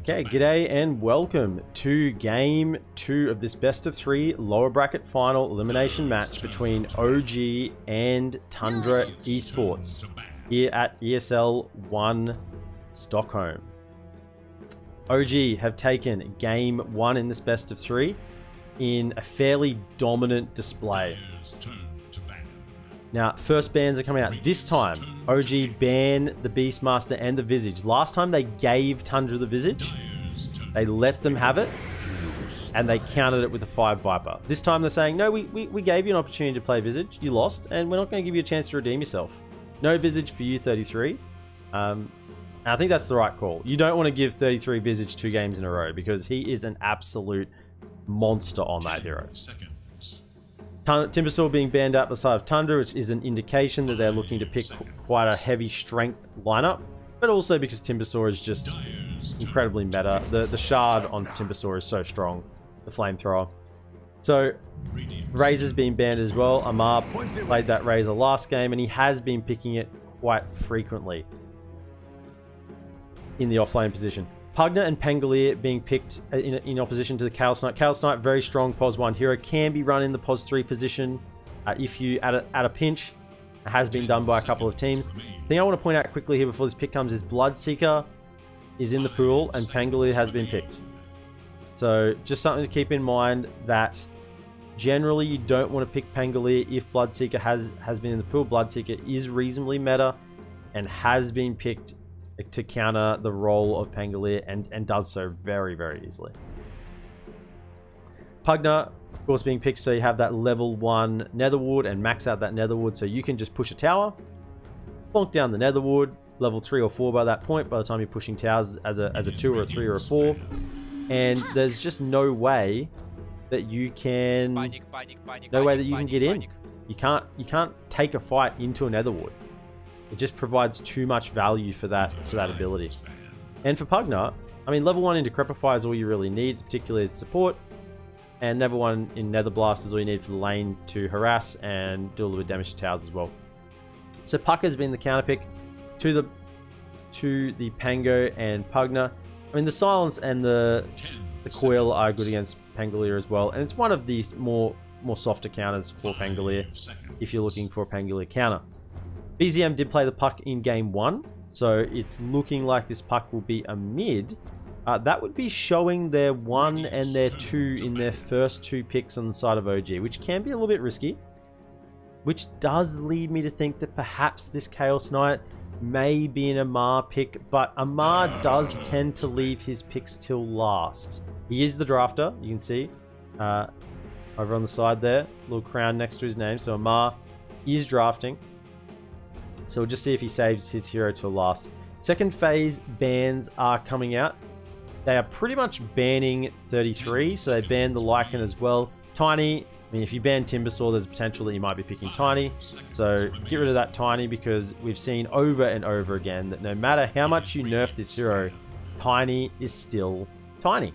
Okay, g'day and welcome to game 2 of this best of 3 lower bracket final elimination match between OG and Tundra Esports here at ESL Stockholm. OG have taken game 1 in this best of 3 in a fairly dominant display. Now, first bans are coming out this time. OG ban the Beastmaster and the Visage. Last time they gave Tundra the Visage. They let them have it. And they countered it with a 5 Viper. This time they're saying, no, we gave you an opportunity to play Visage. You lost. And we're not going to give you a chance to redeem yourself. No Visage for you, 33. And I think that's the right call. You don't want to give 33 Visage 2 games in a row. Because he is an absolute monster on that hero. Timbersaw being banned out the side of Tundra, which is an indication that they're looking to pick quite a heavy strength lineup, but also because Timbersaw is just incredibly meta. The shard on Timbersaw is so strong, the flamethrower. So Razor's been banned as well. Amar played that Razor last game, and he has been picking it quite frequently in the offlane position. Pugna and Pangolier being picked in opposition to the Chaos Knight. Chaos Knight, very strong POS 1 hero, can be run in the POS 3 position if you at a pinch. It has been done by a couple of teams. The thing I want to point out quickly here before this pick comes is Bloodseeker is in the pool and Pangolier has been picked. So just something to keep in mind that generally you don't want to pick Pangolier if Bloodseeker has been in the pool. Bloodseeker is reasonably meta and has been picked to counter the role of Pangolier and does so very, very easily. Pugna, of course, being picked so you have that level 1 Netherwood and max out that Netherwood so you can just push a tower, bonk down the Netherwood, level 3 or 4 by that point, by the time you're pushing towers as a 2 or a 3 or a 4. And there's just no way that you can... No way that you can get in. You can't take a fight into a Netherwood. It just provides too much value for that ability. And for Pugna, I mean, level 1 in Decrepify is all you really need, particularly as support. And level 1 in Nether Blast is all you need for the lane to harass and do a little bit of damage to towers as well. So Puck has been the counter pick to the Pango and Pugna. I mean, the Silence and the Coil are good against Pangolier as well. And it's one of these more softer counters for Pangolier if you're looking for a Pangolier counter. BZM did play the Puck in game 1, so it's looking like this Puck will be a mid. That would be showing their 1 and their 2 in their first 2 picks on the side of OG, which can be a little bit risky. Which does lead me to think that perhaps this Chaos Knight may be an Amar pick, but Amar does tend to leave his picks till last. He is the drafter, you can see. Over on the side there, little crown next to his name, so Amar is drafting. So we'll just see if he saves his hero till last. Second phase bans are coming out. They are pretty much banning 33, so they banned the Lycan as well. Tiny, I mean, if you ban Timbersaw, there's potential that you might be picking Tiny. So get rid of that Tiny, because we've seen over and over again that no matter how much you nerf this hero, Tiny is still Tiny.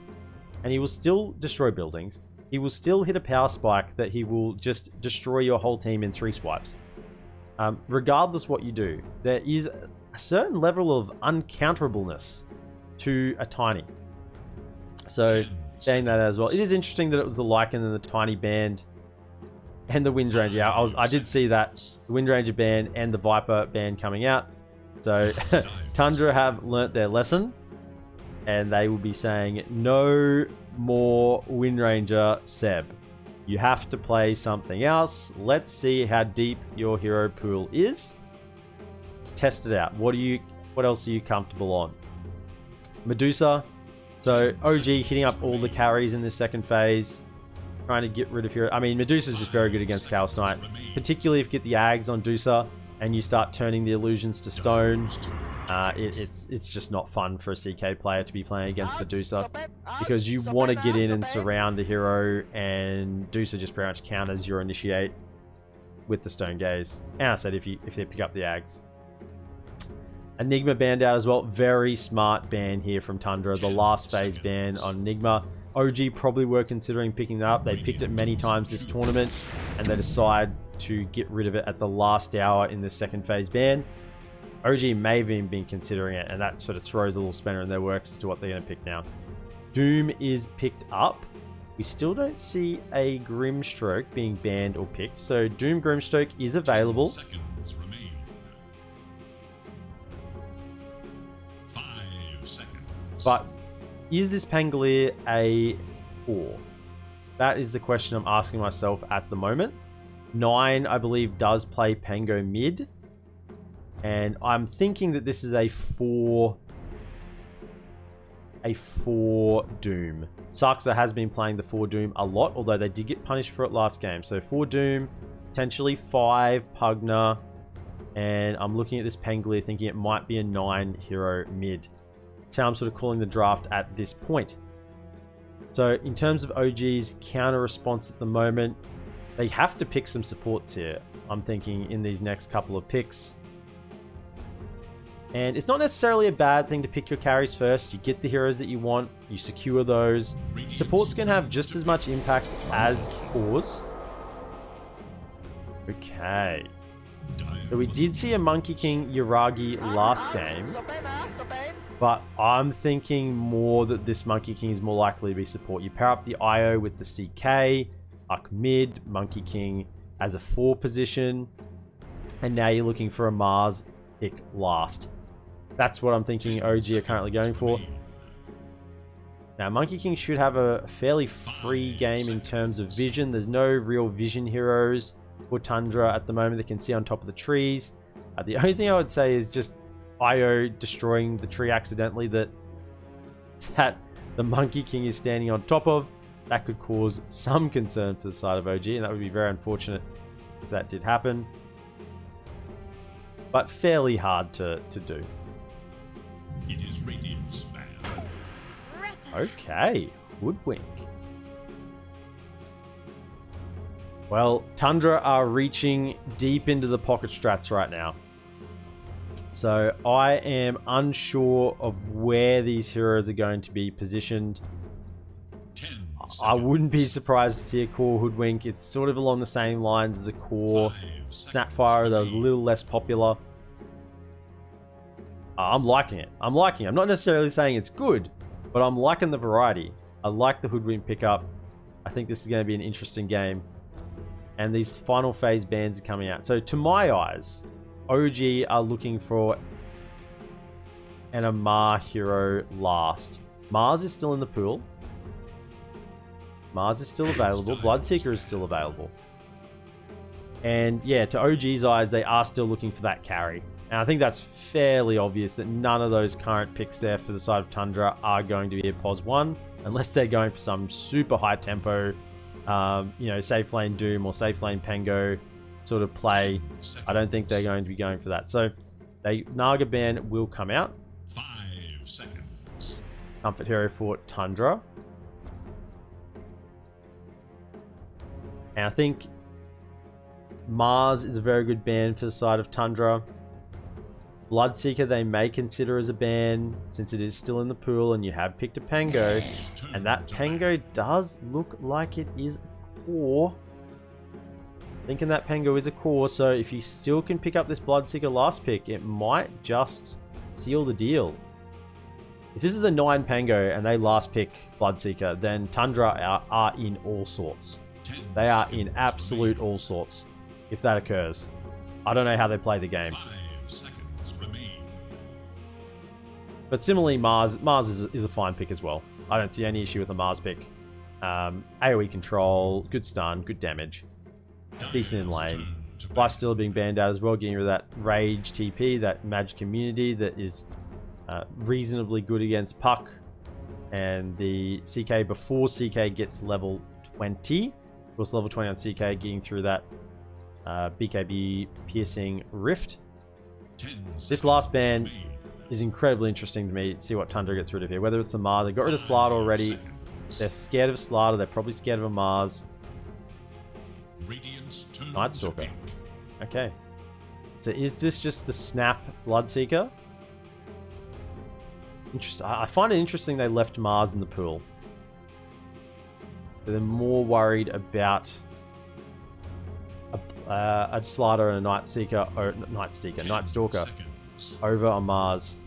And he will still destroy buildings. He will still hit a power spike that he will just destroy your whole team in 3 swipes. Regardless what you do, there is a certain level of uncounterableness to a Tiny. So, saying that as well. It is interesting that it was the Lycan and the Tiny banned and the Windranger. Yeah, I did see that. The Windranger ban and the Viper ban coming out. So, Tundra have learnt their lesson. And they will be saying, no more Windranger Seb. You have to play something else. Let's see how deep your hero pool is. Let's test it out. What else are you comfortable on? Medusa. So OG hitting up all the carries in this second phase. Trying to get rid of hero. I mean, Medusa's just very good against Chaos Knight. Particularly if you get the Ags on Dusa and you start turning the illusions to stone. It's just not fun for a CK player to be playing against a Dusa, because you want to get in and surround the hero, and Dusa just pretty much counters your initiate with the Stone Gaze. And I said if they pick up the Ags. Enigma banned out as well. Very smart ban here from Tundra. The last phase ban on Enigma. OG probably were considering picking that up. They picked it many times this tournament, and they decide to get rid of it at the last hour in the second phase ban. OG may have even been considering it, and that sort of throws a little spanner in their works as to what they're going to pick now. Doom is picked up. We still don't see a Grimstroke being banned or picked, so Doom Grimstroke is available. 10 seconds remain. 5 seconds. But is this Pangolier a 4? That is the question I'm asking myself at the moment. 9, I believe, does play Pango mid. And I'm thinking that this is a 4 Doom. Sarksa has been playing the 4 Doom a lot, although they did get punished for it last game. So 4 Doom, potentially 5 Pugna, and I'm looking at this Pangolier thinking it might be a 9 hero mid. That's how I'm sort of calling the draft at this point. So in terms of OG's counter response at the moment, they have to pick some supports here, I'm thinking, in these next couple of picks. And it's not necessarily a bad thing to pick your carries first. You get the heroes that you want, you secure those. Supports can have just as much impact as cores. Okay. So we did see a Monkey King Yuragi last game, but I'm thinking more that this Monkey King is more likely to be support. You pair up the IO with the CK, Uck mid, Monkey King as a 4 position, and now you're looking for a Mars pick last. That's what I'm thinking OG are currently going for. Now, Monkey King should have a fairly free game in terms of vision. There's no real vision heroes for Tundra at the moment that can see on top of the trees. The only thing I would say is just IO destroying the tree accidentally that the Monkey King is standing on top of. That could cause some concern for the side of OG, and that would be very unfortunate if that did happen. But fairly hard to do. It is Radiant's man. Okay, Woodwink. Well, Tundra are reaching deep into the pocket strats right now. So I am unsure of where these heroes are going to be positioned. I wouldn't be surprised to see a core Hoodwink. It's sort of along the same lines as a core Snapfire that was a little less popular. I'm liking it. I'm liking it. I'm not necessarily saying it's good, but I'm liking the variety. I like the Hoodwink pickup. I think this is going to be an interesting game. And these final phase bans are coming out. So to my eyes, OG are looking for an Amar hero last. Mars is still in the pool. Mars is still available. Bloodseeker is still available. And yeah, to OG's eyes, they are still looking for that carry. And I think that's fairly obvious that none of those current picks there for the side of Tundra are going to be a POS 1, unless they're going for some super high tempo, you know, safe lane Doom or safe lane Pango sort of play. I don't think they're going to be going for that. So, Naga ban will come out. 5 seconds. Comfort hero for Tundra. And I think Mars is a very good ban for the side of Tundra. Bloodseeker they may consider as a ban since it is still in the pool and you have picked a Pango. And that Pango does look like it is a core. Thinking that Pango is a core, so if you still can pick up this Bloodseeker last pick, it might just seal the deal. If this is a 9 Pango and they last pick Bloodseeker, then Tundra are in all sorts. They are in absolute all sorts if that occurs. I don't know how they play the game. 5 seconds remain. But similarly, Mars is a fine pick as well. I don't see any issue with a Mars pick. AoE control, good stun, good damage. Decent in lane. Lifestealer being banned out as well, getting rid of that Rage TP, that magic immunity that is reasonably good against Puck. And the CK before CK gets level 20. Of course, level 20 on CK, getting through that BKB piercing rift. This last ban is incredibly interesting to me. See what Tundra gets rid of here. Whether it's the Mars, they got rid of Slardar already. They're scared of Slardar. They're probably scared of a Mars. Nightstalker. Okay. So is this just the snap Bloodseeker? Interesting. I find it interesting they left Mars in the pool. They're more worried about a Slardar and a Nightstalker. over on Mars.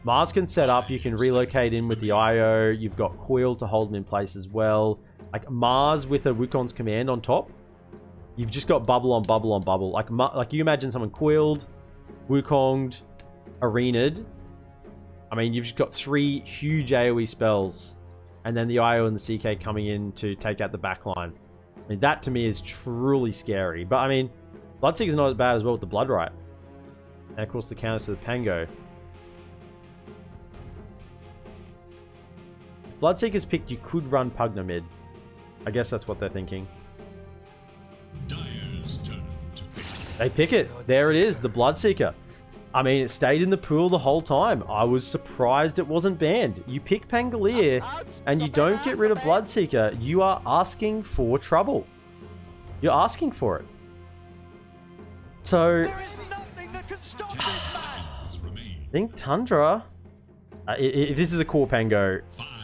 Mars can set up, you can relocate in with the IO, you've got Coil to hold them in place as well. Like Mars with a Wukon's command on top, you've just got bubble on bubble on bubble. Like you imagine someone coiled, Wukonged, arena'd. I mean, you've just got 3 huge AoE spells, and then the IO and the CK coming in to take out the backline. I mean, that to me is truly scary. But I mean, Bloodseeker's not as bad as well with the Bloodright. And of course the counter to the Pango. If Bloodseeker's picked, you could run Pugna mid. I guess that's what they're thinking. Dire's turn to pick. They pick it. There it is, the Bloodseeker. I mean, it stayed in the pool the whole time. I was surprised it wasn't banned. You pick Pangolier and you don't get rid of Bloodseeker, you are asking for trouble. You're asking for it. So, I think Tundra, if this is a core Pango,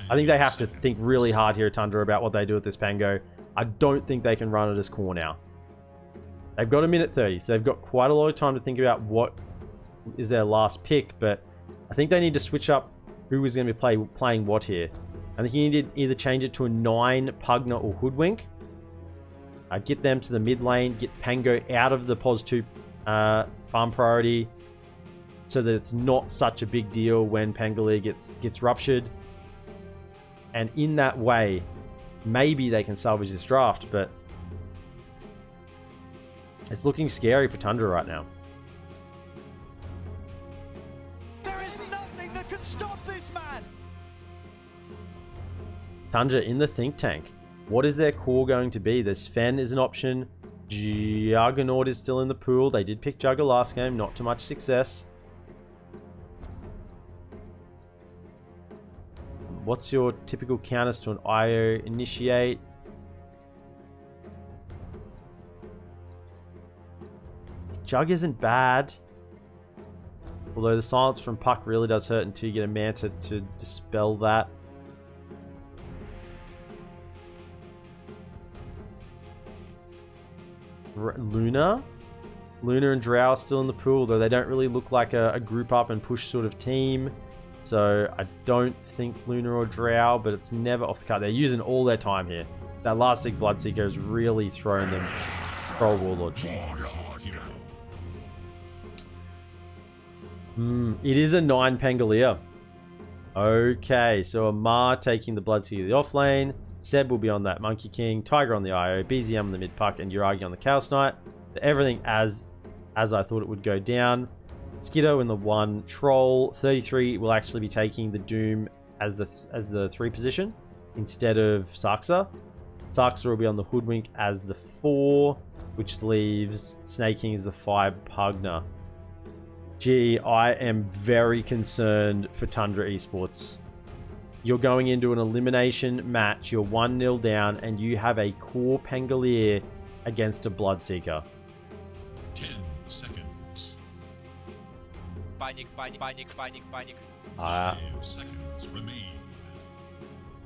I think they have to think really hard here at Tundra about what they do with this Pango. I don't think they can run it as core now. They've got 1:30, so they've got quite a lot of time to think about what is their last pick, but I think they need to switch up who is going to be playing what here. I think you need to either change it to a 9 Pugna or Hoodwink. Get them to the mid lane, get Pango out of the Pos 2 farm priority so that it's not such a big deal when Pangolier gets ruptured. And in that way, maybe they can salvage this draft, but it's looking scary for Tundra right now. Tundra in the think tank. What is their core going to be? There's Fen is an option. Juggernaut is still in the pool. They did pick Jugger last game. Not too much success. What's your typical counters to an IO initiate? Jug isn't bad. Although the silence from Puck really does hurt until you get a Manta to dispel that. Luna and Drow are still in the pool, though they don't really look like a group up and push sort of team. So I don't think Luna or Drow, but it's never off the card. They're using all their time here. That last Sig Bloodseeker has really thrown them Troll Warlord. It is a 9 Pangolier. Okay, so Amar taking the Bloodseeker to the off lane. Seb will be on that Monkey King, Tiger on the IO, BZM on the mid puck, and Uragi on the Chaos Knight. Everything as I thought it would go down. Skiddo in the 1, Troll 33 will actually be taking the Doom as the 3 position instead of Saxa. Saxa will be on the Hoodwink as the 4, which leaves Snake King as the 5 Pugna. Gee, I am very concerned for Tundra Esports. You're going into an elimination match, you're 1-0 down, and you have a core Pangolier against a Bloodseeker. 10 seconds. Panic. 5 seconds remain.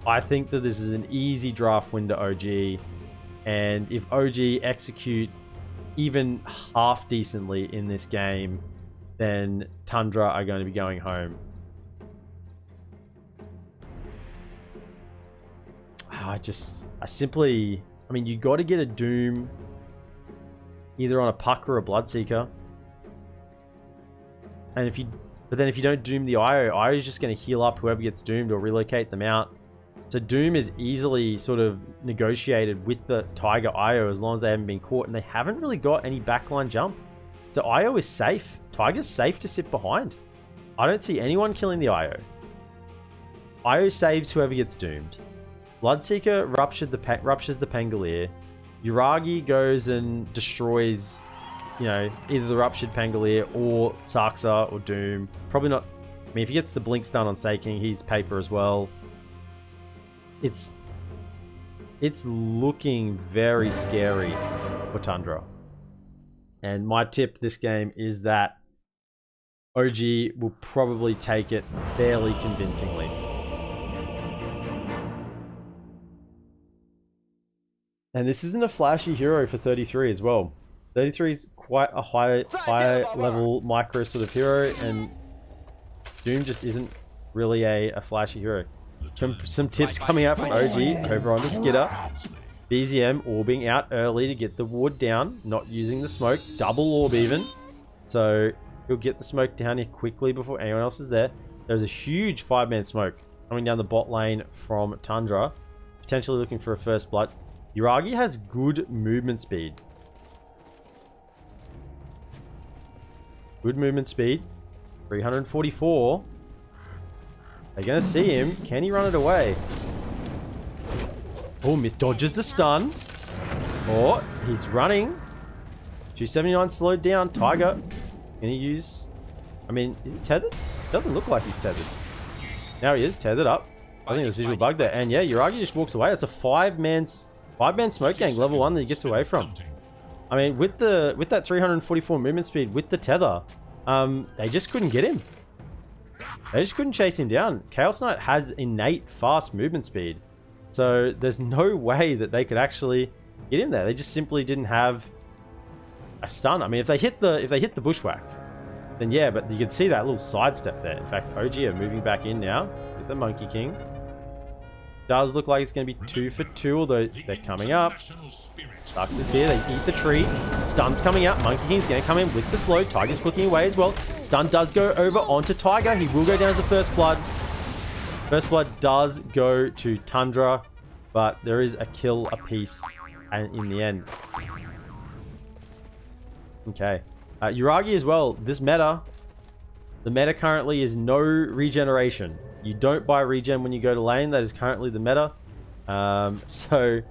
I think that this is an easy draft win to OG, and if OG execute even half decently in this game, then Tundra are going to be going home. I mean, you got to get a Doom either on a Puck or a Bloodseeker. And but then if you don't Doom the IO is just going to heal up whoever gets doomed or relocate them out. So Doom is easily sort of negotiated with the Tiger IO as long as they haven't been caught, and they haven't really got any backline jump. So IO is safe. Tiger's safe to sit behind. I don't see anyone killing the IO. IO saves whoever gets doomed. Bloodseeker ruptures the Pangolier. Uragi goes and destroys, either the ruptured Pangolier or Saxa or Doom. Probably not. I mean, if he gets the blink stun on Saking, he's paper as well. It's looking very scary for Tundra. And my tip this game is that OG will probably take it fairly convincingly. And this isn't a flashy hero for 33 as well. 33 is quite a high level micro sort of hero, and Doom just isn't really a flashy hero. Some tips coming out from OG over onto Skidder. BZM orbing out early to get the ward down, not using the smoke, double orb even. So he'll get the smoke down here quickly before anyone else is there. There's a huge 5-man smoke coming down the bot lane from Tundra, potentially looking for a first blood. Yuragi has good movement speed. Good movement speed. 344. They're going to see him. Can he run it away? Oh, dodges the stun. Oh, he's running. 279 slowed down. Tiger. Can he use... I mean, is he tethered? Doesn't look like he's tethered. Now he is tethered up. I think there's a visual bug there. And yeah, Yuragi just walks away. That's a 5-man smoke gang, level 1 that he gets away from. I mean, with that 344 movement speed, with the tether, they just couldn't get him. They just couldn't chase him down. Chaos Knight has innate fast movement speed. So there's no way that they could actually get him there. They just simply didn't have a stun. I mean, if they hit the bushwhack, then yeah, but you can see that little sidestep there. In fact, OG are moving back in now with the Monkey King. Does look like it's going to be 2 for 2, although they're coming up. Ducks is here, they eat the tree. Stun's coming out, Monkey King's going to come in with the slow. Tiger's clicking away as well. Stun does go over onto Tiger. He will go down as the first blood. First blood does go to Tundra, but there is a kill apiece in the end. Okay. Yuragi as well, this meta, the meta currently is no regeneration. You don't buy regen when you go to lane. That is currently the meta. So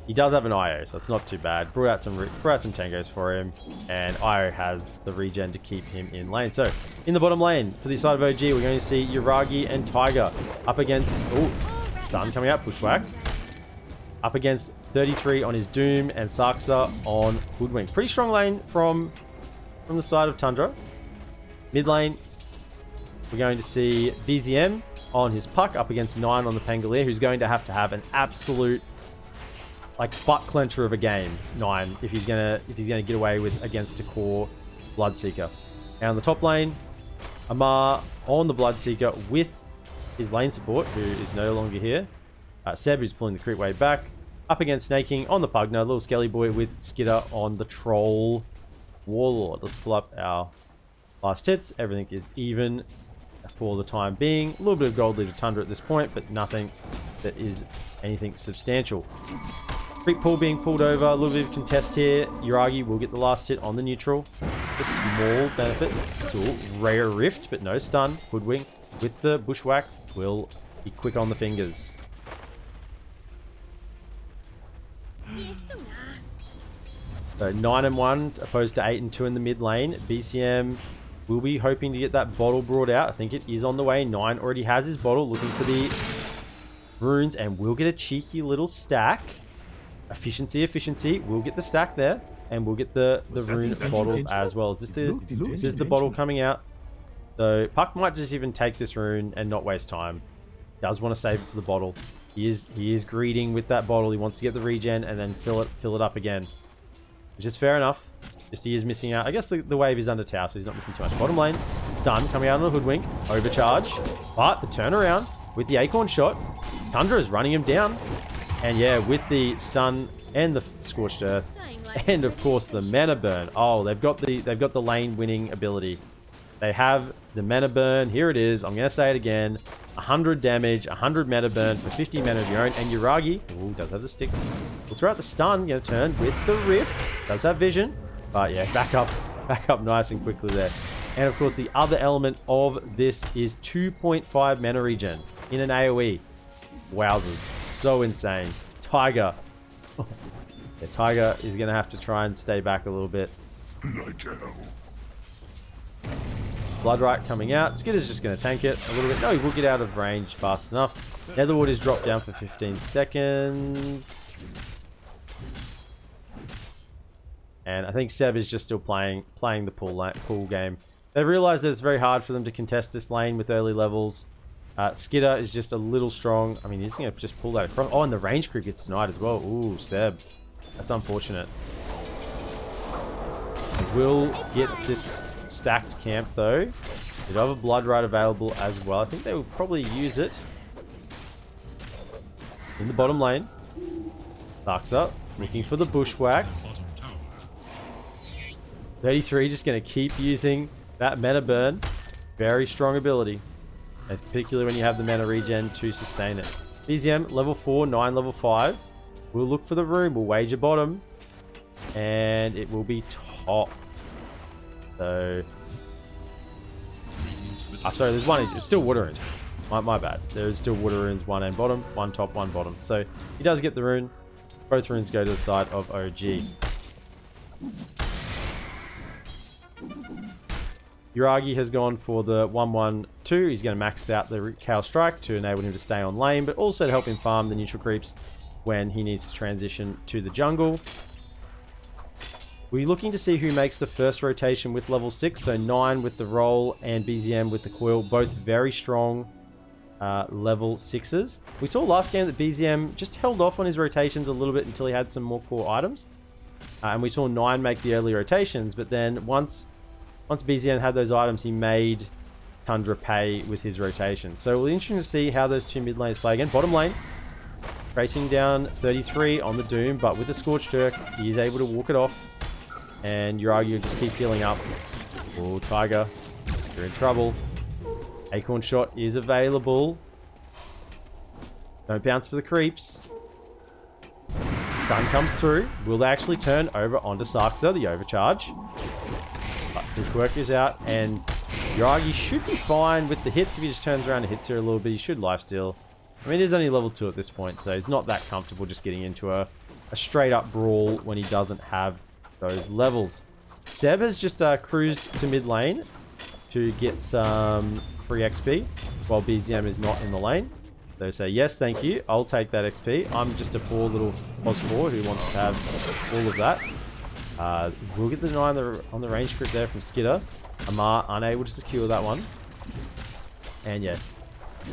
he does have an IO, so it's not too bad. Brought out some tangos for him, and IO has the regen to keep him in lane. So in the bottom lane for the side of OG, we're going to see Yuragi and Tiger up against stun coming out, bushwhack. Up against 33 on his Doom and Saksa on Hoodwink. Pretty strong lane from the side of Tundra. Mid lane, we're going to see BZM on his Puck up against 9 on the Pangolier, who's going to have an absolute like butt clencher of a game, 9, if he's gonna get away with against a core Bloodseeker. And on the top lane, Amar on the Bloodseeker with his lane support, who is no longer here. Seb, who's pulling the creep wave back. Up against Snaking on the Pugna, little Skelly Boy with Skidder on the Troll Warlord. Let's pull up our last hits. Everything is even for the time being. A little bit of gold lead to Tundra at this point, but nothing that is anything substantial. Creep pool being pulled over. A little bit of contest here. Yuragi will get the last hit on the neutral. A small benefit. So rare rift, but no stun. Hoodwink with the bushwhack will be quick on the fingers. So 9-1 opposed to 8-2 in the mid lane. BCM will be hoping to get that bottle brought out. I think it is on the way. 9 already has his bottle, looking for the runes, and we'll get a cheeky little stack. Efficiency. We'll get the stack there, and we'll get the rune bottle as well. Is this the bottle coming out? So Puck might just even take this rune and not waste time. Does want to save it for the bottle. He is greeting with that bottle. He wants to get the regen and then fill it up again, which is fair enough. Just he is missing out. I guess the wave is under tower, so he's not missing too much. Bottom lane, stun coming out on the Hoodwink, overcharge, but the turnaround with the Acorn shot. Tundra is running him down, and yeah, with the stun and the Scorched Earth, and of course the mana burn. Oh, they've got the lane winning ability. They have the mana burn. Here it is. I'm gonna say it again. 100 damage, 100 mana burn for 50 mana of your own, and Yuragi does have the sticks. We'll throw out the stun, gonna turn with the rift. Does have vision, but yeah, back up nice and quickly there. And of course, the other element of this is 2.5 mana regen in an AoE. Wowzers, so insane. Tiger. Yeah, Tiger is gonna have to try and stay back a little bit. Bloodright coming out. Skidder's just going to tank it a little bit. No, he will get out of range fast enough. Netherwood is dropped down for 15 seconds. And I think Seb is just still playing the pool game. They've realized that it's very hard for them to contest this lane with early levels. Skidder is just a little strong. I mean, he's going to just pull that across. Oh, and the range creep gets denied as well. Ooh, Seb. That's unfortunate. will get this stacked camp though. They do have a blood right available as well. I think they will probably use it in the bottom lane. Darks up, looking for the bushwhack. 33 just going to keep using that mana burn. Very strong ability, and particularly when you have the mana regen to sustain it. BZM level 4, 9 level 5. We'll look for the room. We'll wager bottom, and it will be top. So, sorry, there's one. It's still water runes. My bad. There's still water runes. One and bottom, one top, one bottom. So he does get the rune. Both runes go to the side of OG. Yuragi has gone for the 1-1-2. He's going to max out the Kale Strike to enable him to stay on lane, but also to help him farm the neutral creeps when he needs to transition to the jungle. We're looking to see who makes the first rotation with level 6. So 9 with the roll and BZM with the coil. Both very strong level 6s. We saw last game that BZM just held off on his rotations a little bit until he had some more core items. And we saw 9 make the early rotations, but then once BZM had those items, he made Tundra pay with his rotations. So it'll be interesting to see how those two mid lanes play again. Bottom lane, tracing down 33 on the Doom, but with the Scorched Earth, he is able to walk it off. And Yuragi will just keep healing up. Oh, Tiger, you're in trouble. Acorn Shot is available. Don't bounce to the creeps. Stun comes through. Will they actually turn over onto Sarkza, the overcharge? But Bushwork is out, and Yuragi should be fine with the hits if he just turns around and hits her a little bit. He should lifesteal. I mean, he's only level 2 at this point, so he's not that comfortable just getting into a straight up brawl when he doesn't have those levels. Seb has just cruised to mid lane to get some free XP while BZM is not in the lane. They say, yes, thank you. I'll take that XP. I'm just a poor little Pos 4 who wants to have all of that. We'll get the 9 on the range script there from Skidder. Amar unable to secure that one. And yeah,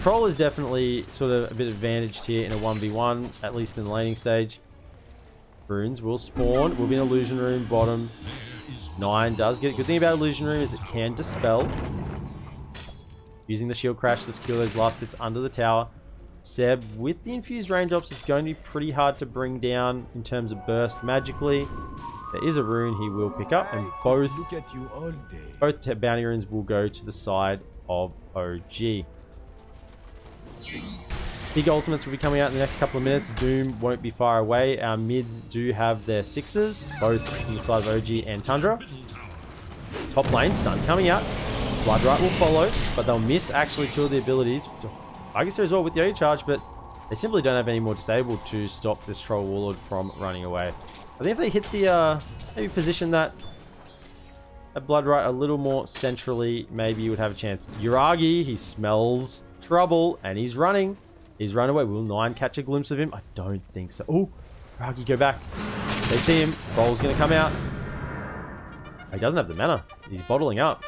Troll is definitely sort of a bit advantaged here in a 1v1, at least in the laning stage. Runes will spawn. Will be an illusion room bottom. 9 does get it. Good thing about illusion room is it can dispel. Using the shield crash to secure those last hits under the tower. Seb with the infused raindrops is going to be pretty hard to bring down in terms of burst magically. There is a rune he will pick up, and both bounty runes will go to the side of OG. Big ultimates will be coming out in the next couple of minutes. Doom won't be far away. Our mids do have their 6s, both on the side of OG and Tundra. Top lane stun coming out. Bloodright will follow, but they'll miss actually 2 of the abilities. I guess as well with the O charge, but they simply don't have any more disabled to stop this Troll Warlord from running away. I think if they hit the, maybe position that Bloodright a little more centrally, maybe you would have a chance. Yuragi, he smells trouble, and he's running. He's run away. Will 9 catch a glimpse of him? I don't think so. Oh, Yuragi, go back. They see him. Roll's going to come out. He doesn't have the mana. He's bottling up.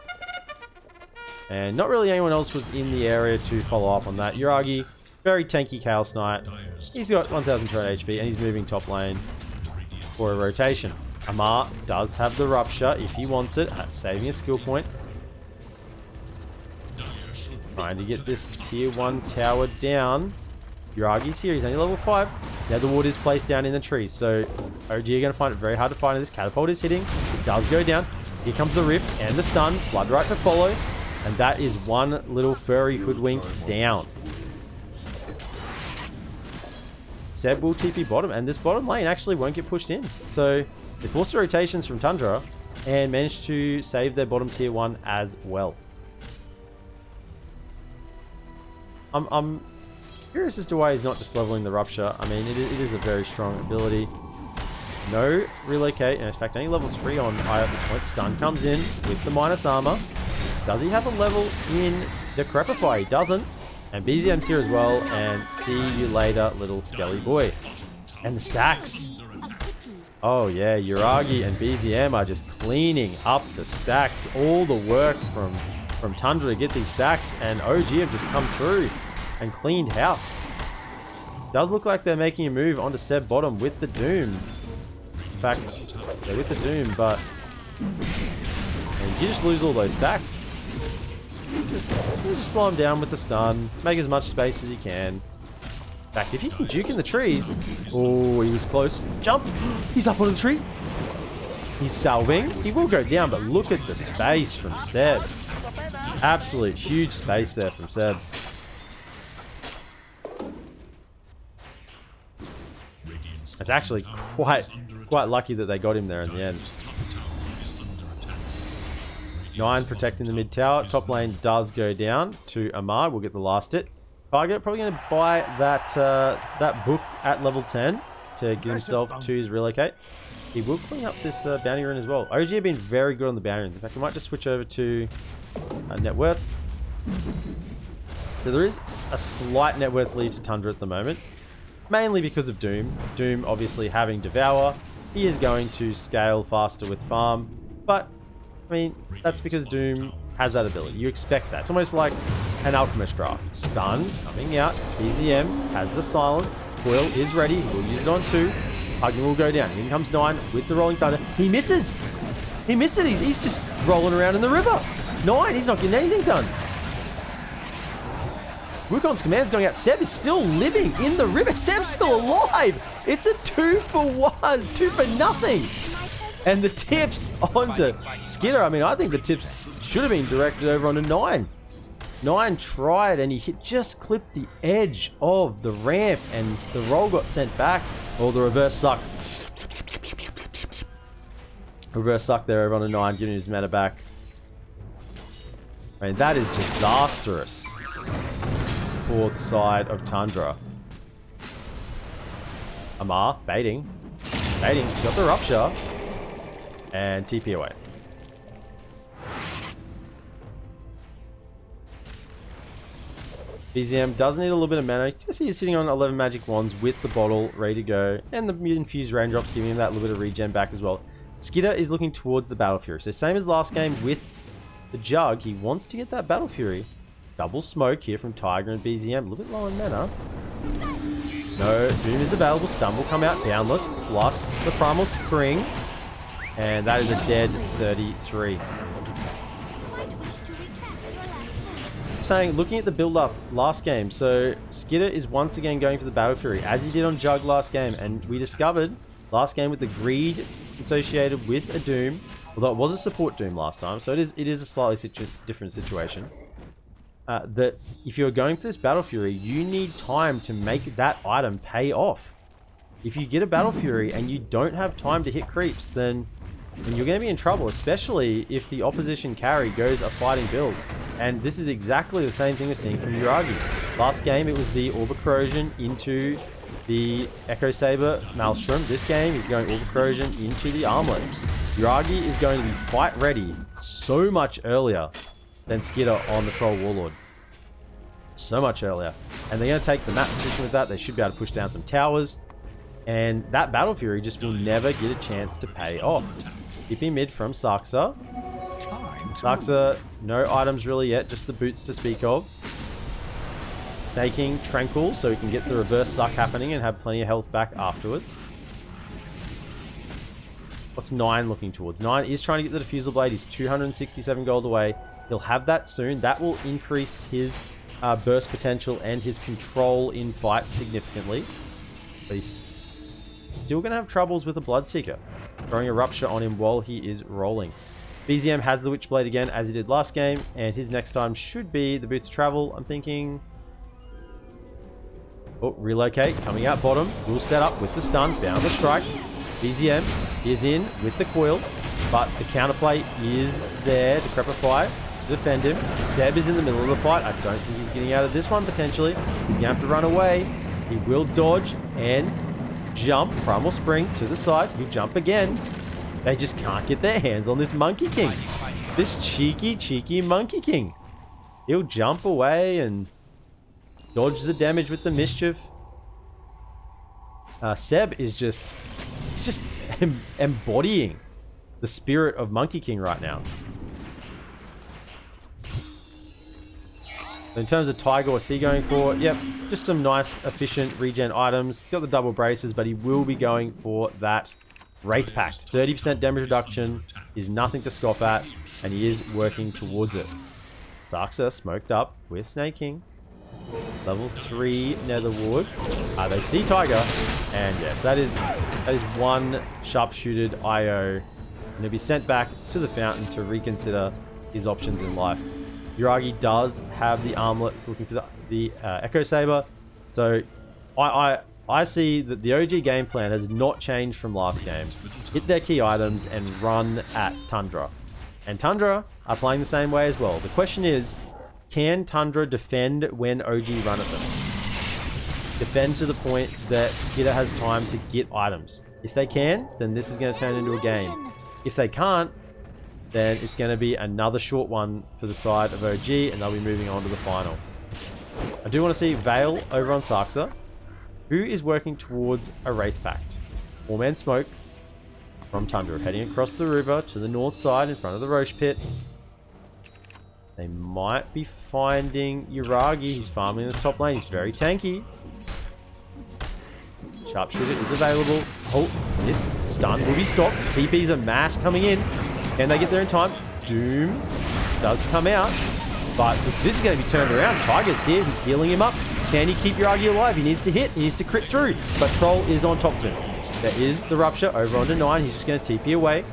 And not really anyone else was in the area to follow up on that. Yuragi, very tanky Chaos Knight. He's got 1,200 HP, and he's moving top lane for a rotation. Amar does have the Rupture if he wants it, saving a skill point. Trying to get this tier 1 tower down. Yuragi's here, he's only level 5. Netherwood is placed down in the trees, so OG are going to find it very hard to find. This catapult is hitting. It does go down. Here comes the Rift and the stun. Bloodright to follow. And that is one little furry hoodwink down. Seb will TP bottom, and this bottom lane actually won't get pushed in. So they forced the rotations from Tundra and managed to save their bottom tier 1 as well. I'm curious as to why he's not just leveling the Rupture. I mean, it is a very strong ability. No relocate, and in fact, only levels 3 on I at this point. Stun comes in with the minus armor. Does he have a level in Decrepify? He doesn't. And BZM's here as well, and see you later, little skelly boy. And the stacks. Oh yeah, Yuragi and BZM are just cleaning up the stacks. All the work from Tundra to get these stacks, and OG have just come through and cleaned house. Does look like they're making a move onto Seb bottom with the Doom. In fact, they're with the Doom, but you just lose all those stacks. Just slow him down with the stun. Make as much space as you can. In fact, if you can juke in the trees... Oh, he was close. Jump! He's up on the tree. He's salving. He will go down, but look at the space from Seb. Absolute huge space there from Seb. It's actually quite lucky that they got him there in the end. 9 protecting the mid tower. Top lane does go down to Amar. We'll get the last hit. Fargo probably going to buy that book at level 10 to give himself to his relocate. He will clean up this bounty rune as well. OG have been very good on the bounty runes. In fact, I might just switch over to net worth. So there is a slight net worth lead to Tundra at the moment. Mainly because of Doom. Doom obviously having Devour. He is going to scale faster with farm. But, I mean, that's because Doom has that ability. You expect that. It's almost like an Alchemist draft. Stun coming out. BZM has the silence. Coil is ready. We'll use it on 2. Hugging will go down. In comes 9 with the Rolling Thunder. He misses! He missed it. He's just rolling around in the river. 9, he's not getting anything done. Wukon's command's going out. Seb is still living in the river. Seb's still alive. It's a 2 for 1. 2 for nothing. And the tips onto Skidder. I mean, I think the tips should have been directed over onto 9. 9 tried and he just clipped the edge of the ramp and the roll got sent back. Or the reverse suck. Reverse suck there over onto 9, giving his mana back. I mean, that is disastrous. Fourth side of Tundra. Amar baiting. Baiting. Got the rupture. And TP away. BZM does need a little bit of mana. You can see he's sitting on 11 magic wands with the bottle ready to go. And the infused raindrops giving him that little bit of regen back as well. Skidder is looking towards the Battle Fury. So same as last game with the Jug. He wants to get that Battle Fury. Double smoke here from Tiger and BZM. A little bit low in mana. No, Doom is available. Stun will come out boundless. Plus the Primal Spring. And that is a dead 33. Saying, looking at the build-up last game, so Skidder is once again going for the Battle Fury, as he did on Jug last game, and we discovered last game with the greed associated with a Doom, although it was a support Doom last time, so it is a slightly different situation. That if you're going for this Battle Fury, you need time to make that item pay off. If you get a Battle Fury and you don't have time to hit creeps, then you're going to be in trouble, especially if the opposition carry goes a fighting build. And this is exactly the same thing we're seeing from Uragi. Last game, it was the Orb Corrosion into the Echo Saber Maelstrom. This game, he's going Orb Corrosion into the Armlet. Uragi is going to be fight ready so much earlier than Skidder on the Troll Warlord. So much earlier. And they're going to take the map position with that. They should be able to push down some towers. And that Battle Fury just will never get a chance to pay off. TP mid from Saksa. Saksa, no items really yet, just the boots to speak of. Snaking Tranquil so we can get the reverse suck happening and have plenty of health back afterwards. What's 9 looking towards? 9 is trying to get the Diffusal Blade. He's 267 gold away. He'll have that soon. That will increase his burst potential and his control in fight significantly. But he's still going to have troubles with a Bloodseeker. Throwing a Rupture on him while he is rolling. BZM has the Witchblade again, as he did last game, and his next time should be the Boots of Travel. I'm thinking... Oh, relocate, coming out bottom. We'll set up with the stun, down the strike. BZM is in with the coil, but the counterplay is there to Crepify to defend him. Seb is in the middle of the fight. I don't think he's getting out of this one, potentially. He's going to have to run away. He will dodge and jump. Primal Spring to the side. He'll jump again. They just can't get their hands on this Monkey King. This cheeky Monkey King. He'll jump away and dodge the damage with the Mischief. Seb is just... He's just embodying the spirit of Monkey King right now. In terms of Tiger, what's he going for? Yep, just some nice, efficient regen items. He's got the double braces, but he will be going for that Wraith Pact. 30% damage reduction is nothing to scoff at. and he is working towards it. Darksa smoked up with Snake King. Level 3 Nether Ward. They see Tiger, and yes, that is one sharpshooted IO, and he'll be sent back to the fountain to reconsider his options in life. Yuragi does have the armlet, looking for the Echo Saber, so I see that the OG game plan has not changed from last game. Hit their key items and run at Tundra. And Tundra are playing the same way as well. The question is, can Tundra defend when OG run at them? Defend to the point that Skitter has time to get items. If they can, then this is going to turn into a game. If they can't, then it's going to be another short one for the side of OG, and they'll be moving on to the final. I do want to see Vale over on Sarksa, who is working towards a Wraith Pact. 4-man smoke from Tundra, heading across the river to the north side in front of the Roche Pit. They might be finding Yuragi. He's farming in this top lane. He's very tanky. Sharpshooter is available. Oh, this stun will be stopped. TP's a mass coming in. Can they get there in time? Doom does come out, but this is going to be turned around. Tiger's here. He's healing him up. Can he keep Yuragi alive? He needs to hit. He needs to crit through, but Troll is on top of him. There is the Rupture over onto 9. He's just going to TP away,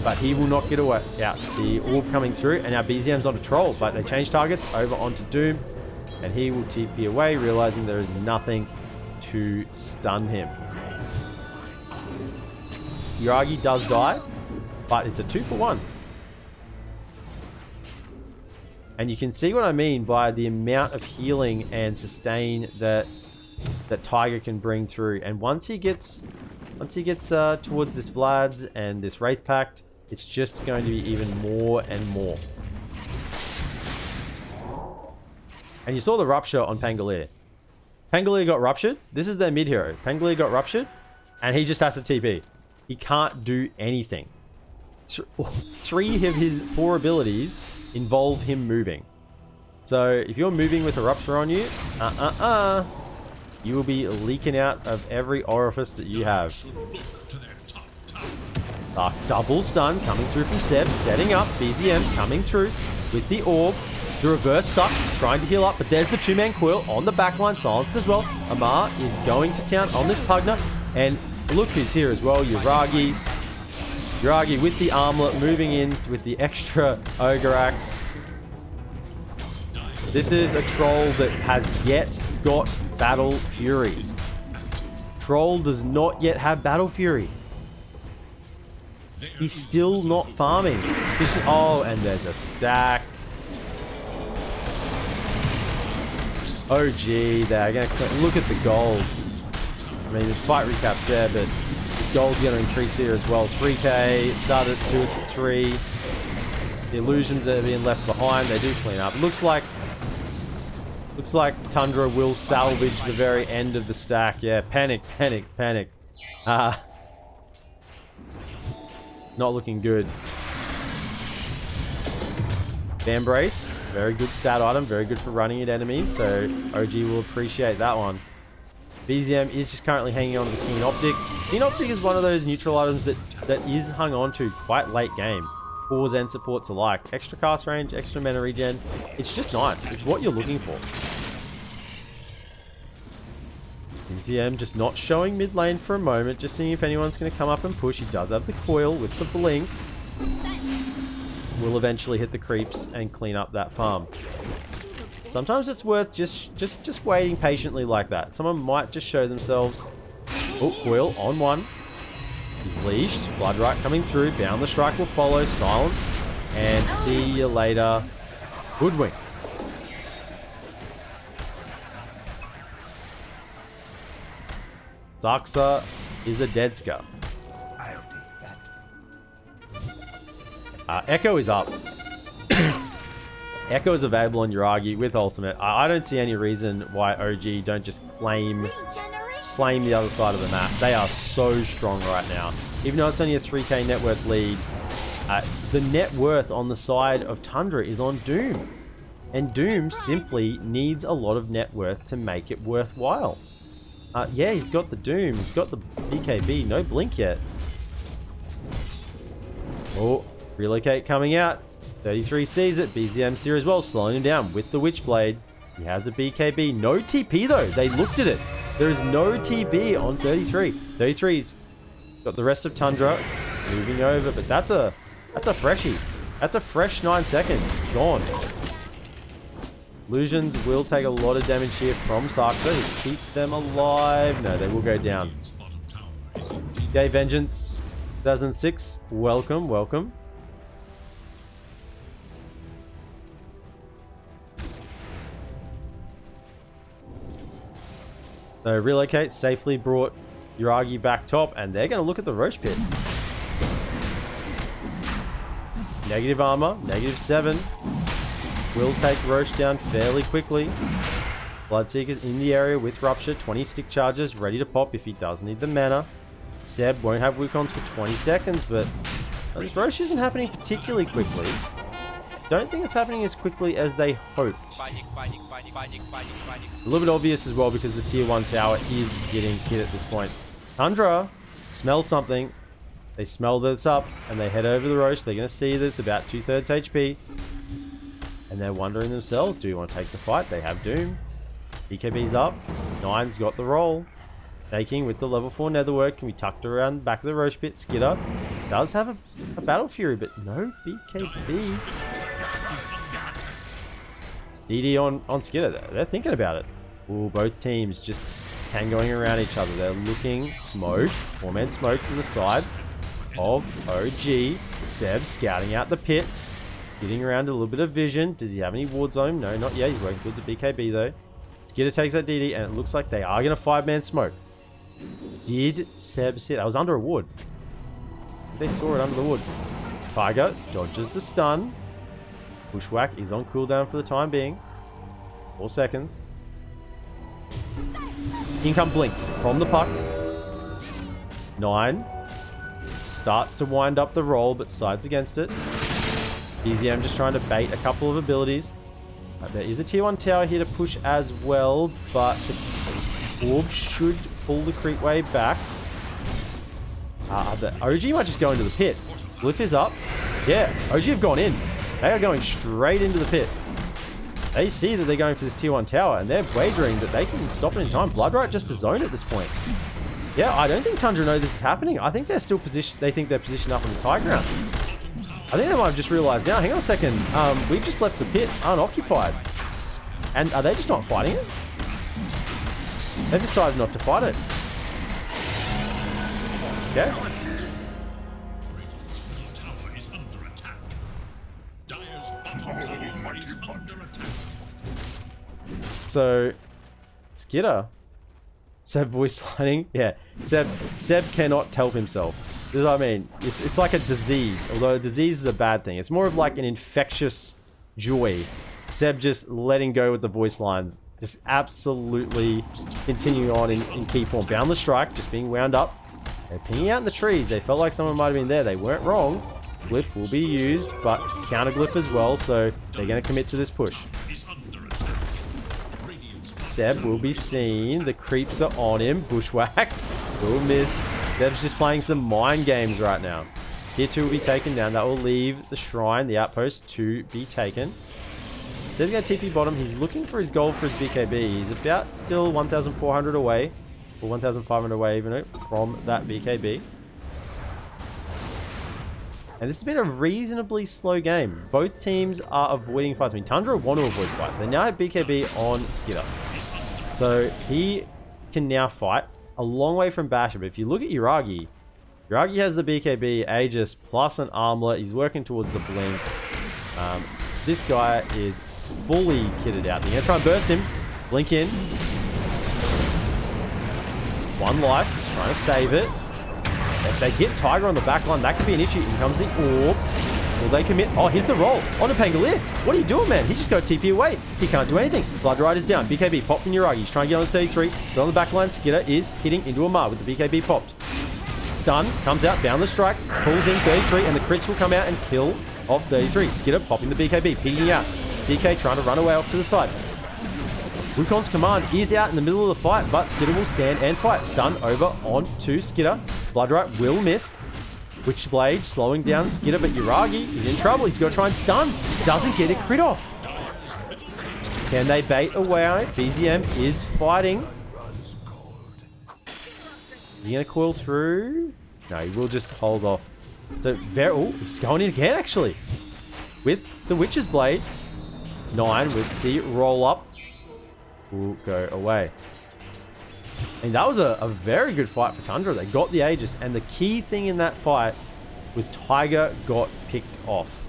but he will not get away out. The orb coming through, and now BZM's onto Troll, but they change targets over onto Doom, and he will TP away, realizing there is nothing to stun him. Yuragi does die, but it's a 2-for-1. And you can see what I mean by the amount of healing and sustain that Tiger can bring through. And once he gets towards this Vlad's and this Wraith Pact, it's just going to be even more and more. And you saw the Rupture on Pangolier. Pangolier got ruptured. This is their mid hero. Pangolier got ruptured, and he just has to TP. He can't do anything. 3 of his 4 abilities involve him moving. So if you're moving with a Rupture on you, you will be leaking out of every orifice that you have. Dark's double stun coming through from Seb, setting up. BZM's coming through with the orb. The reverse suck, trying to heal up, but there's the 2-man coil on the backline, silenced as well. Amar is going to town on this Pugna, and look who's here as well, Yuragi. Yuragi with the armlet, moving in with the extra Ogre Axe. This is a Troll that has yet got Battle Fury. Troll does not yet have Battle Fury. He's still not farming. Oh, and there's a stack. Oh gee, they're going to look at the gold. I mean, the fight recap's there, but this gold's going to increase here as well. 3k, it started at 2, it's at 3. The illusions are being left behind. They do clean up. Looks like Tundra will salvage the very end of the stack. Yeah, panic. Not looking good. Fan Brace, very good stat item, very good for running at enemies, so OG will appreciate that one. BZM is just currently hanging on to the Keen Optic. Keen Optic is one of those neutral items that is hung on to quite late game. Cores and supports alike. Extra cast range, extra mana regen. It's just nice. It's what you're looking for. BZM just not showing mid lane for a moment, just seeing if anyone's going to come up and push. He does have the coil with the blink. Will eventually hit the creeps and clean up that farm. Sometimes it's worth just waiting patiently like that. Someone might just show themselves. Oh, coil on 1. He's leashed. Bloodright coming through. Bound the Strike will follow. Silence. And see you later. Hoodwink. Zarksa is a dead scar. Echo is up. Echo is available on Yuragi with ultimate. I don't see any reason why OG don't just claim the other side of the map. They are so strong right now. Even though it's only a 3k net worth lead, the net worth on the side of Tundra is on Doom. And Doom simply needs a lot of net worth to make it worthwhile. Yeah, he's got the Doom. He's got the BKB. No blink yet. Oh, Relocate coming out. 33 sees it. BZM's here as well, slowing him down with the Witchblade. He has a BKB. No TP though. They looked at it. There is no TP on 33. 33's got the rest of Tundra moving over, but that's a freshie. That's a fresh 9 seconds. Gone. Illusions will take a lot of damage here from Saxa to keep them alive. No, they will go down. Day Vengeance 2006. Welcome, welcome. So Relocate safely brought Yuragi back top, and they're going to look at the Roche Pit. Negative armor, -7. Will take Roche down fairly quickly. Bloodseeker's in the area with Rupture. 20 stick charges, ready to pop if he does need the mana. Seb won't have Wukons for 20 seconds, but this Roche isn't happening particularly quickly. Don't think it's happening as quickly as they hoped. A little bit obvious as well because the tier 1 tower is getting hit at this point. Tundra smells something. They smell that it's up and they head over the Roche. They're going to see that it's about 2/3 HP. And they're wondering themselves, do you want to take the fight? They have Doom. BKB's up. 9's got the roll. Taking with the level 4 Netherwork can be tucked around the back of the Roche Pit. Skidder does have a Battle Fury, but no BKB. DD on Skidder. They're thinking about it. Ooh, both teams just tangoing around each other. They're looking smoke. 4-man smoke from the side of OG. Seb scouting out the pit. Getting around a little bit of vision. Does he have any wards on him? No, not yet. He's working towards a BKB though. Skidder takes that DD and it looks like they are going to 5-man smoke. Did Seb see it? That was under a ward. They saw it under the wood. Tiger dodges the stun. Bushwhack is on cooldown for the time being. 4 seconds. Income blink from the puck. 9 starts to wind up the roll, but sides against it. BZM just trying to bait a couple of abilities. There is a tier 1 tower here to push as well, but the orb should pull the creep wave back. The OG might just go into the pit. Glyph is up. Yeah, OG have gone in. They are going straight into the pit. They see that they're going for this tier 1 tower, and they're wagering that they can stop it in time. Bloodright just to zone at this point. Yeah, I don't think Tundra know this is happening. I think they're still positioned. They think they're positioned up on this high ground. I think they might have just realized now, hang on a second, we've just left the pit unoccupied. And are they just not fighting it? They've decided not to fight it. Okay. So, Skidder. Seb voice lining. Yeah, Seb cannot help himself. This is what I mean. It's like a disease, although a disease is a bad thing. It's more of like an infectious joy. Seb just letting go with the voice lines. Just absolutely continuing on in key form. Boundless Strike, just being wound up. They're pinging out in the trees. They felt like someone might have been there. They weren't wrong. Glyph will be used, but counter glyph as well, so they're going to commit to this push. Seb will be seen. The creeps are on him. Bushwhack will miss. Seb's just playing some mind games right now. Tier 2 will be taken down. That will leave the shrine, the outpost, to be taken. Seb's going to TP bottom. He's looking for his gold for his BKB. He's about still 1,400 away, or 1,500 away even from that BKB. And this has been a reasonably slow game. Both teams are avoiding fights. I mean, Tundra want to avoid fights. They now have BKB on Skidder. So he can now fight a long way from Basher. But if you look at Yuragi, Yuragi has the BKB, Aegis, plus an armlet. He's working towards the blink. This guy is fully kitted out. They're going to try and burst him. Blink in. 1 life. He's trying to save it. If they get Tiger on the back line, that could be an issue. In comes the orb. Will they commit? Oh, here's the roll. On to Pangolier. What are you doing, man? He just got TP away. He can't do anything. Bloodright is down. BKB popped from Yuragi. He's trying to get on the 33. But on the back line, Skidder is hitting into a Mar with the BKB popped. Stun. Comes out. Boundless Strike. Pulls in 33. And the crits will come out and kill off 33. Skidder popping the BKB. Peeking out. CK trying to run away off to the side. Wukon's command is out in the middle of the fight, but Skidder will stand and fight. Stun over on to Skidder. Bloodright will miss. Witchblade slowing down Skitter, but Yuragi is in trouble. He's got to try and stun. Doesn't get a crit off. Can they bait away? BZM is fighting. Is he going to coil through? No, he will just hold off. So, he's going in again, actually. With the Witch's Blade. 9 with the roll-up. Will go away. And that was a very good fight for Tundra. They got the Aegis. And the key thing in that fight was Tiger got picked off.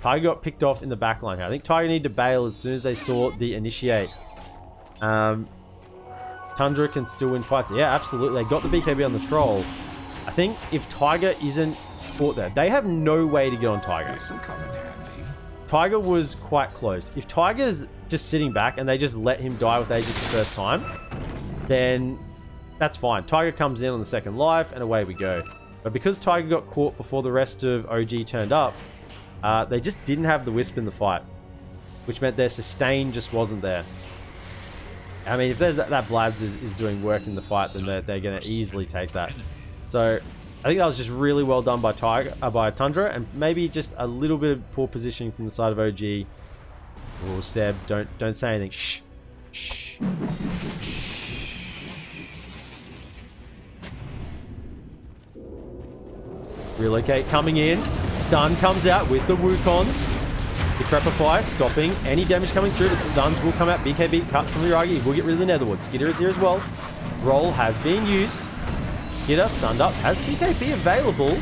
Tiger got picked off in the backline here. I think Tiger needed to bail as soon as they saw the initiate. Tundra can still win fights. Yeah, absolutely. They got the BKB on the troll. I think if Tiger isn't caught there, they have no way to get on Tiger. Tiger was quite close. If Tiger's just sitting back and they just let him die with Aegis the first time, then that's fine. Tiger comes in on the second life and away we go. But because Tiger got caught before the rest of OG turned up, they just didn't have the Wisp in the fight, which meant their sustain just wasn't there. I mean, if there's that Blads is doing work in the fight, then they're going to easily take that. So I think that was just really well done by Tundra, and maybe just a little bit of poor positioning from the side of OG. Oh, Seb, don't say anything. Shh. Shh. Relocate coming in. Stun comes out with the Wukongs. The Crepify stopping any damage coming through, but stuns will come out. BKB cut from Yuragi. He will get rid of the Netherwood. Skitter is here as well. Roll has been used. Skitter stunned up. Has BKB available.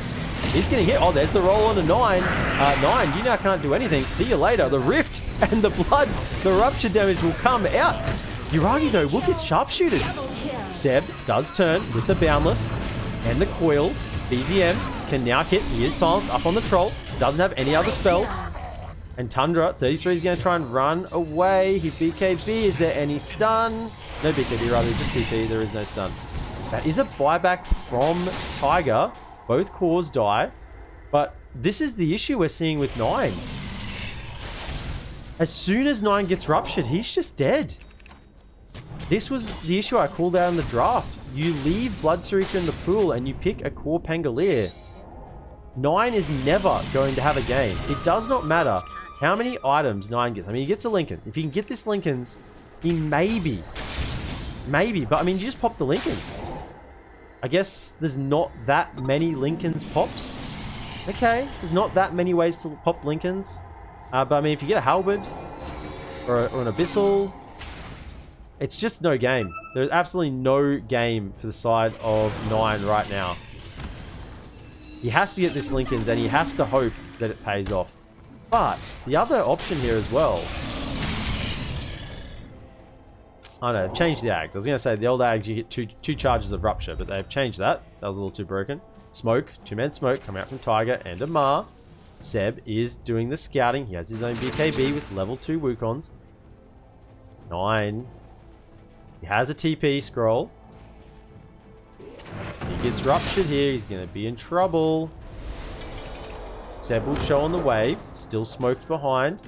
He's getting hit. Oh, there's the roll on to 9. 9, you now can't do anything. See you later. The Rift and the Blood, the Rupture damage will come out. Yuragi, though, will get sharpshooted. Seb does turn with the Boundless and the Coil. BZM can now hit. He is silenced up on the Troll. Doesn't have any other spells. And Tundra, 33 is going to try and run away. He BKB. Is there any stun? No BKB, rather just TP. There is no stun. That is a buyback from Tiger. Both cores die. But this is the issue we're seeing with 9. As soon as 9 gets ruptured, he's just dead. This was the issue I called out in the draft. You leave Bloodseeker in the pool and you pick a core Pangolier. 9 is never going to have a game. It does not matter how many items 9 gets. I mean, he gets a Lincolns. If he can get this Lincolns, he maybe. But I mean, you just pop the Lincolns. I guess there's not that many Lincolns pops. Okay, there's not that many ways to pop Lincolns. But I mean, if you get a Halberd or an Abyssal, it's just no game. There's absolutely no game for the side of 9 right now. He has to get this Lincolns and he has to hope that it pays off. But the other option here as well. I know, they've changed the Ags. I was going to say the old Ags, you get two charges of Rupture, but they've changed that. That was a little too broken. Smoke, 2-man smoke coming out from Tiger and Amar. Seb is doing the scouting. He has his own BKB with level 2 Wukongs. 9. He has a TP scroll. He gets ruptured here. He's going to be in trouble. Seb will show on the wave. Still smoked behind.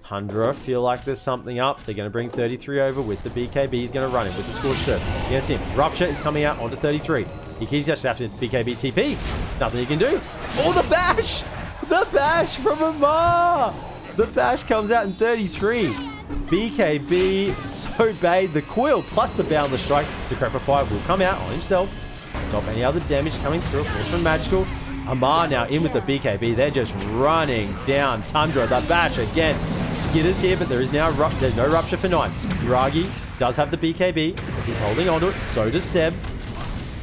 Tundra feel like there's something up. They're going to bring 33 over with the BKB. He's going to run him with the Scorched Earth. Yes, him. Rupture is coming out onto 33. He's just after BKB TP. Nothing he can do. Oh, the bash! The bash from Amar! The bash comes out in 33. BKB so bad. The Coil plus the Boundless Strike. The Crepify will come out on himself. Stop any other damage coming through. Of course, from Magical. Amar now in with the BKB. They're just running down Tundra. The bash again. Skitter's here, but there's no Rupture for 9. Yuragi does have the BKB. He's holding onto it. So does Seb.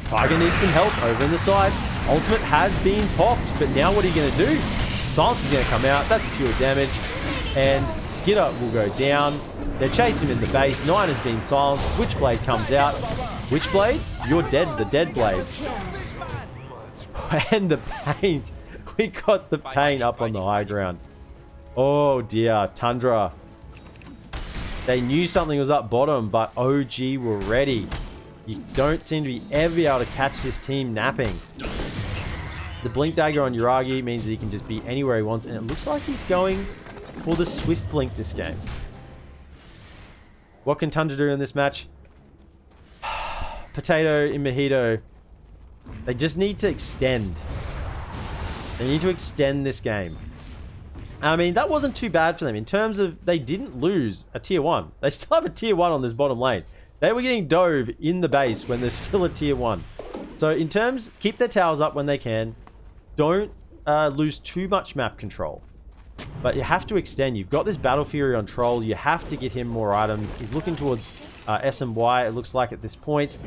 Tiger needs some help over in the side. Ultimate has been popped, but now what are you going to do? Silence is going to come out. That's pure damage. And Skitter will go down. They're chasing him in the base. 9 has been silenced. Witchblade comes out. Witchblade, you're dead. The dead blade. And the paint. We got the paint up on the high ground. Oh dear, Tundra. They knew something was up bottom, but OG were ready. You don't seem to be ever be able to catch this team napping. The Blink Dagger on Yuragi means that he can just be anywhere he wants, and it looks like he's going for the Swift Blink this game. What can Tundra do in this match? Potato in Mojito. They just need to extend. They need to extend this game. I mean, that wasn't too bad for them in terms of they didn't lose a tier 1. They still have a tier 1 on this bottom lane. They were getting dove in the base when there's still a tier 1. So in terms, keep their towers up when they can. Don't lose too much map control. But you have to extend. You've got this Battle Fury on Troll. You have to get him more items. He's looking towards SMY, it looks like at this point.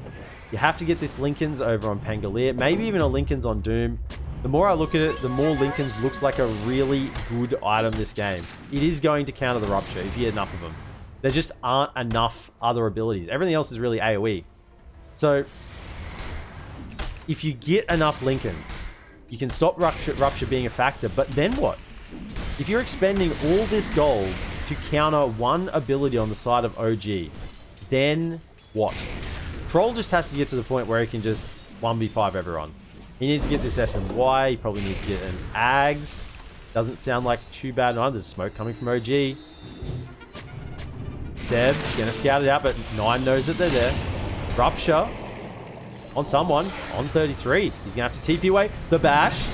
You have to get this Lincoln's over on Pangolier. Maybe even a Lincoln's on Doom. The more I look at it, the more Lincoln's looks like a really good item this game. It is going to counter the Rupture if you get enough of them. There just aren't enough other abilities. Everything else is really AoE. So, if you get enough Lincolns, you can stop Rupture being a factor, but then what? If you're expending all this gold to counter one ability on the side of OG, then what? Troll just has to get to the point where he can just 1v5 everyone. He needs to get this SMY, he probably needs to get an Ags. Doesn't sound like too bad. No, there's smoke coming from OG. Seb's gonna scout it out, but 9 knows that they're there. Rupture on someone, on 33. He's gonna have to TP away. The bash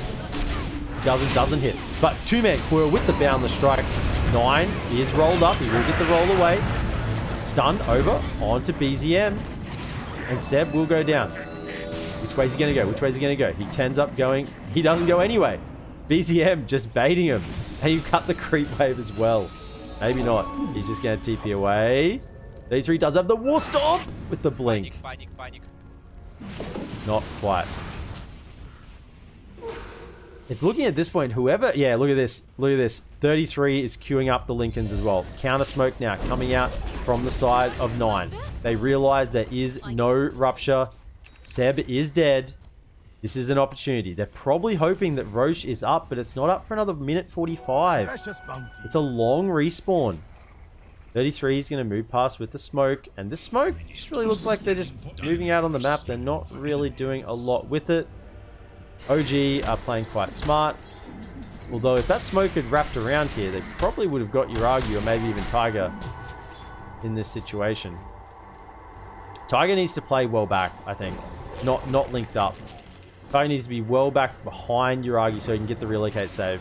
doesn't hit. But 2-man Coil with the Boundless Strike. 9 is rolled up. He will get the roll away. Stun over onto BZM. And Seb will go down. Which way is he going to go? Which way is he going to go? He turns up going. He doesn't go anyway. BZM just baiting him. And you cut the creep wave as well. Maybe not. He's just going to TP away. 33 does have the War Stomp with the blink. Panic. Not quite. It's looking at this point, whoever... Yeah, look at this. Look at this. 33 is queuing up the Lincolns as well. Counter smoke now coming out from the side of 9. They realize there is no Rupture. Seb is dead. This is an opportunity. They're probably hoping that Roche is up, but it's not up for another minute 45. It's a long respawn. 33 is going to move past with the smoke. And this smoke just really looks like they're just moving out on the map. They're not really doing a lot with it. OG are playing quite smart. Although if that smoke had wrapped around here, they probably would have got Yuragi or maybe even Tiger in this situation. Tiger needs to play well back, I think. Not linked up. Tiger needs to be well back behind Yuragi so he can get the relocate save.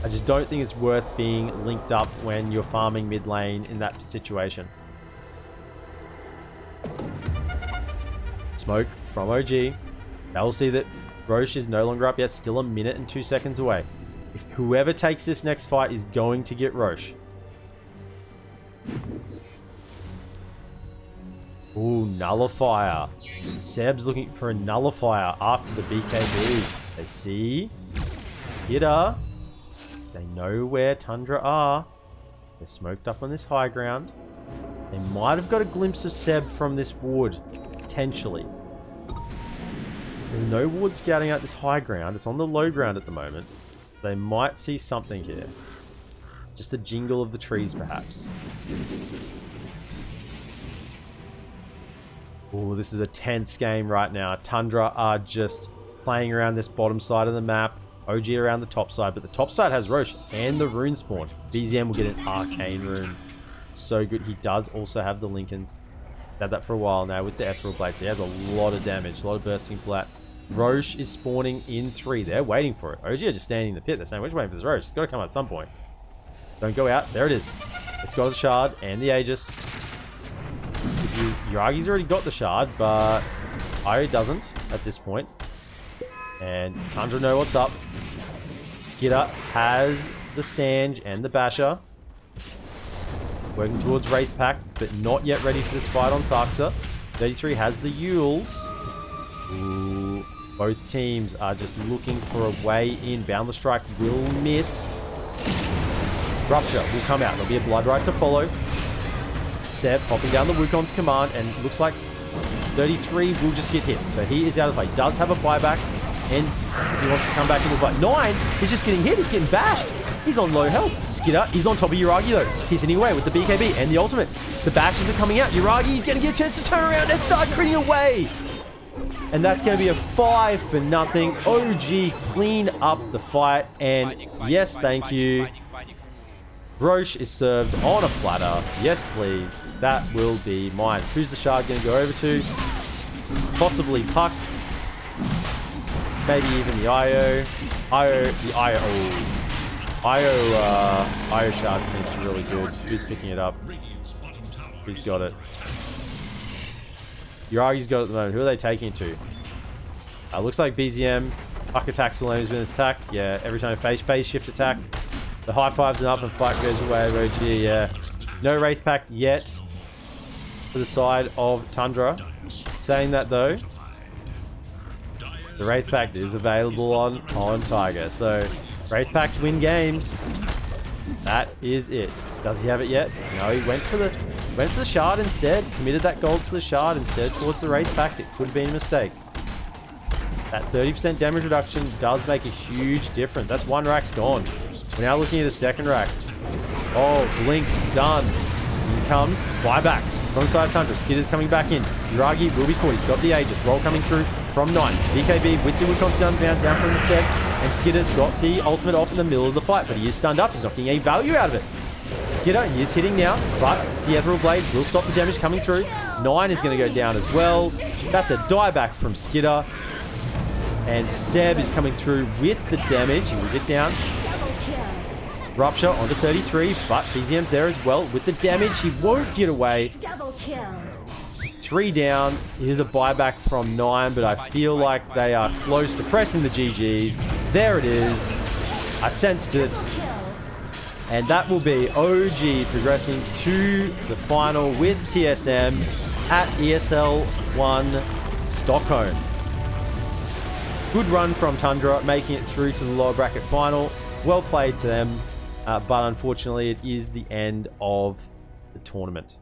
I just don't think it's worth being linked up when you're farming mid lane in that situation. Smoke from OG. They'll see that Roche is no longer up yet, still a minute and 2 seconds away. If whoever takes this next fight is going to get Roche. Ooh, Nullifier. Seb's looking for a Nullifier after the BKB. They see Skidder. So they know where Tundra are. They're smoked up on this high ground. They might have got a glimpse of Seb from this wood, potentially. There's no wood scouting out this high ground. It's on the low ground at the moment. They might see something here. Just the jingle of the trees, perhaps. Oh, this is a tense game right now. Tundra are just playing around this bottom side of the map. OG around the top side, but the top side has Roche and the rune spawn. BZM will get an arcane rune. So good. He does also have the Lincolns. Had that for a while now with the Ethereal Blades. He has a lot of damage, a lot of bursting flat. Roche is spawning in 3. They're waiting for it. OG are just standing in the pit. They're saying, we're just waiting for this Roche. It's got to come out at some point. Don't go out. There it is. It's got a shard and the Aegis. Yuragi's already got the shard, but Io doesn't at this point. And Tundra know what's up. Skidder has the Sange and the Basher. Working towards Wraith Pack, but not yet ready for this fight on Saxa. 33 has the Yules. Ooh, both teams are just looking for a way in. Boundless Strike will miss. Rupture will come out. There'll be a Blood Right to follow. Seb popping down the Wukong's command, and looks like 33 will just get hit. So he is out of the fight. Does have a buyback, and if he wants to come back in the fight. 9 is just getting hit. He's getting bashed. He's on low health. Skidder is on top of Yuragi though. He's hitting away with the BKB and the ultimate. The bashes are coming out. Yuragi's going to get a chance to turn around and start critting away. And that's going to be a 5-0. OG clean up the fight. And yes, thank you. Roche is served on a platter. Yes, please. That will be mine. Who's the shard going to go over to? Possibly Puck. maybe even the IO. IO shard seems really good. Who's picking it up? Who's got it? Yuragi's got it at the moment. Who are they taking it to? Looks like BZM. Puck attacks will always win this attack. Yeah, every time phase shift attack. The high fives and up and fight goes away. OG, yeah. No Wraith Pact yet for the side of Tundra. Saying that though, the Wraith Pact is available on Tiger. So Wraith Pacts win games. That is it. Does he have it yet? No, he went for the shard instead. Committed that gold to the shard instead towards the Wraith Pact. It could have been a mistake. That 30% damage reduction does make a huge difference. That's one rack's gone. We're now looking at the second racks. Oh, Blink stun. Here comes buybacks from side of Tundra. Skitter's coming back in. Yuragi will be caught. He's got the Aegis. Roll coming through from 9. BKB with the Wukong stun bounce down from the set. And Skitter's got the ultimate off in the middle of the fight, but he is stunned up. He's not getting any value out of it. Skitter, he is hitting now, but the Ethereal Blade will stop the damage coming through. 9 is going to go down as well. That's a dieback from Skitter. And Seb is coming through with the damage. He will get down. Rupture onto 33, but BZM's there as well with the damage. He won't get away. 3 down. Here's a buyback from 9, but I feel like they are close to pressing the GGs. There it is. I sensed it. And that will be OG progressing to the final with TSM at ESL 1 Stockholm. Good run from Tundra, making it through to the lower bracket final. Well played to them, but unfortunately it is the end of the tournament.